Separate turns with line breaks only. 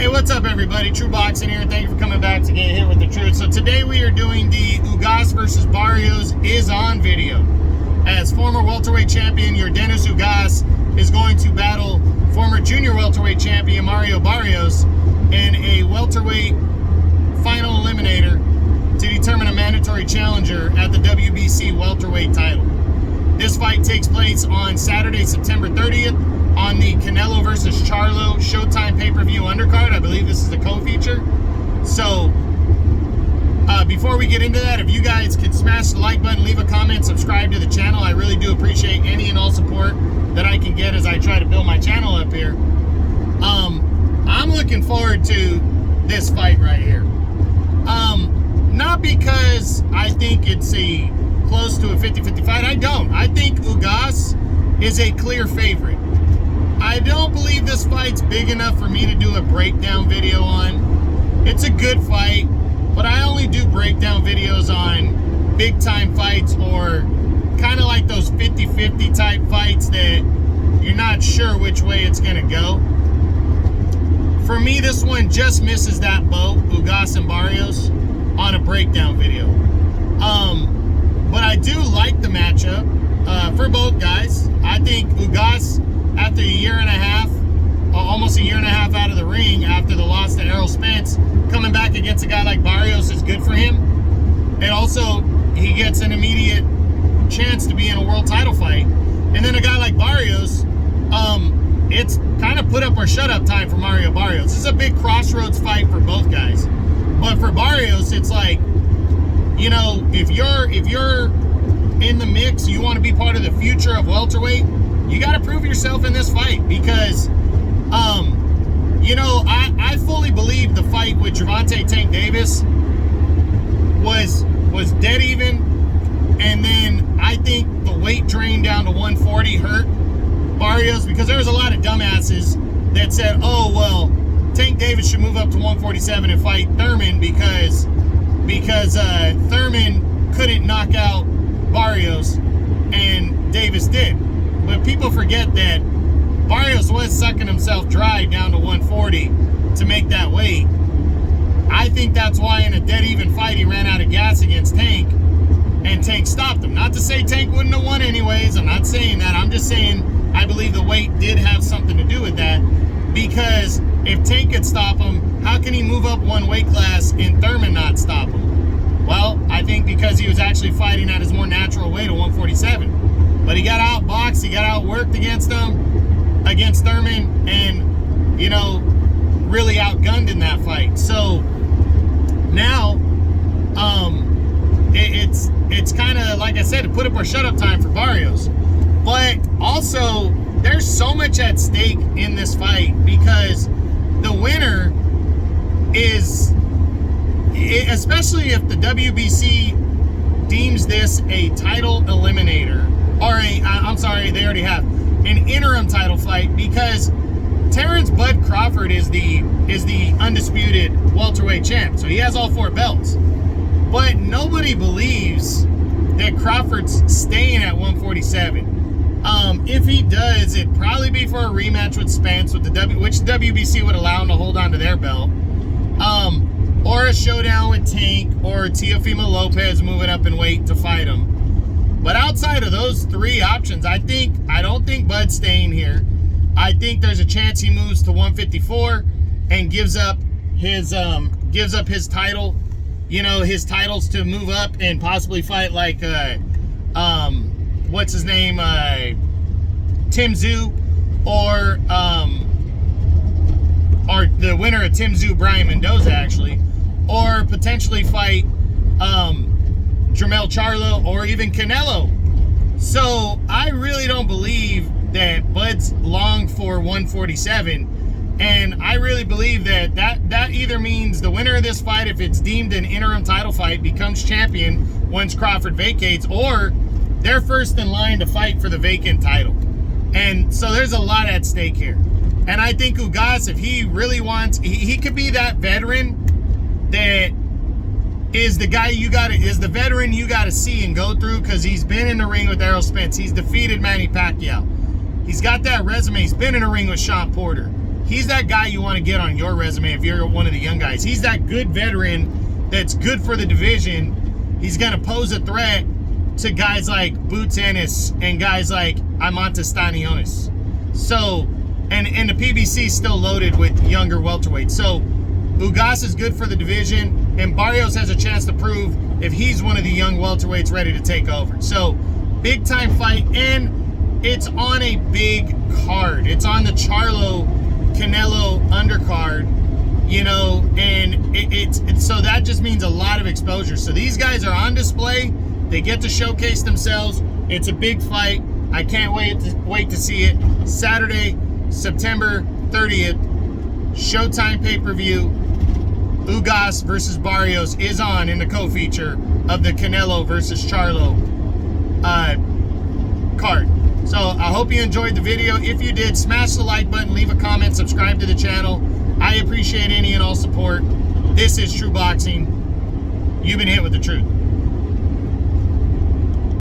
Hey, what's up everybody? True Boxing here. Thank you for coming back to Get Hit with the Truth. So today we are doing the Ugas versus Barrios Is On video. As former welterweight champion Yordenis Ugas is going to battle former junior welterweight champion Mario Barrios in a welterweight final eliminator to determine a mandatory challenger at the WBC welterweight title. This fight takes place on Saturday, September 30th on the Canelo versus Charlo Showtime PPV undercard. I believe this is a co-feature. So, before we get into that, if you guys could smash the like button, leave a comment, subscribe to the channel. I really do appreciate any and all support that I can get as I try to build my channel up here. I'm looking forward to this fight right here. Not because I think it's close to a 50-50 fight. I don't. I think Ugas is a clear favorite. I don't believe this fight's big enough for me to do a breakdown video on. It's a good fight, but I only do breakdown videos on big time fights or kind of like those 50-50 type fights that you're not sure which way it's going to go. For me, this one just misses that boat, Ugas and Barrios, on a breakdown video. But I do like the matchup for both guys. I think Ugas, after a year and a half, almost a year and a half out of the ring after the loss to Errol Spence, coming back against a guy like Barrios is good for him. And also, he gets an immediate chance to be in a world title fight. And then a guy like Barrios, it's kind of put up or shut up time for Mario Barrios. This is a big crossroads fight for both guys. But for Barrios, it's like, you know, if you're in the mix, you want to be part of the future of welterweight, you got to prove yourself in this fight because, you know, I fully believe the fight with Gervonta Tank Davis was dead even, and then I think the weight drain down to 140 hurt Barrios because there was a lot of dumbasses that said, oh, well, Tank Davis should move up to 147 and fight Thurman because Thurman couldn't knock out Barrios and Davis did. But people forget that Barrios was sucking himself dry down to 140 to make that weight. I think that's why in a dead even fight he ran out of gas against Tank and Tank stopped him. Not to say Tank wouldn't have won anyways. I'm not saying that. I'm just saying I believe the weight did have something to do with that because if Tank could stop him, how can he move up one weight class and Thurman not stop him? Well, I think because he was actually fighting at his more natural weight of 147. But he got outboxed, he got outworked against Thurman, and, you know, really outgunned in that fight. So now, it's kind of, like I said, a put up or shut up time for Barrios. But also, there's so much at stake in this fight because the winner is, especially if the WBC deems this a title eliminator, or I'm sorry, they already have an interim title fight because Terrence Bud Crawford is the undisputed welterweight champ, so he has all 4 belts. But nobody believes that Crawford's staying at 147. If he does, it'd probably be for a rematch with Spence, which the WBC would allow him to hold on to their belt. Or a showdown with Tank or Teofimo Lopez moving up in weight to fight him. But outside of those 3 options, I don't think Bud's staying here. I think there's a chance he moves to 154 and gives up his title, you know, his titles to move up and possibly fight like what's his name, Tim Tszyu, or the winner of Tim Tszyu, Brian Mendoza, actually, or potentially fight Charlo or even Canelo. So I really don't believe that Bud's long for 147, and I really believe that either means the winner of this fight, if it's deemed an interim title fight, becomes champion once Crawford vacates, or they're first in line to fight for the vacant title. And so there's a lot at stake here. And I think Ugas, if he really wants, he could be that veteran that is the guy is the veteran you gotta see and go through because he's been in the ring with Errol Spence. He's defeated Manny Pacquiao. He's got that resume. He's been in a ring with Sean Porter. he's that guy you want to get on your resume if you're one of the young guys. He's that good veteran that's good for the division. He's going to pose a threat to guys like Boots Ennis and guys like Imantas Stanionis. So, and the PBC is still loaded with younger welterweights. So, Ugas is good for the division, and Barrios has a chance to prove if he's one of the young welterweights ready to take over. So, big time fight, and it's on a big card. It's on the Charlo Canelo undercard, you know, and it's so that just means a lot of exposure. So these guys are on display. They get to showcase themselves. It's a big fight. I can't wait to see it. Saturday, September 30th, Showtime pay-per-view. Ugas versus Barrios is on in the co-feature of the Canelo versus Charlo card. So I hope you enjoyed the video. If you did, smash the like button, leave a comment, subscribe to the channel. I appreciate any and all support. This is True Boxing. You've been hit with the truth.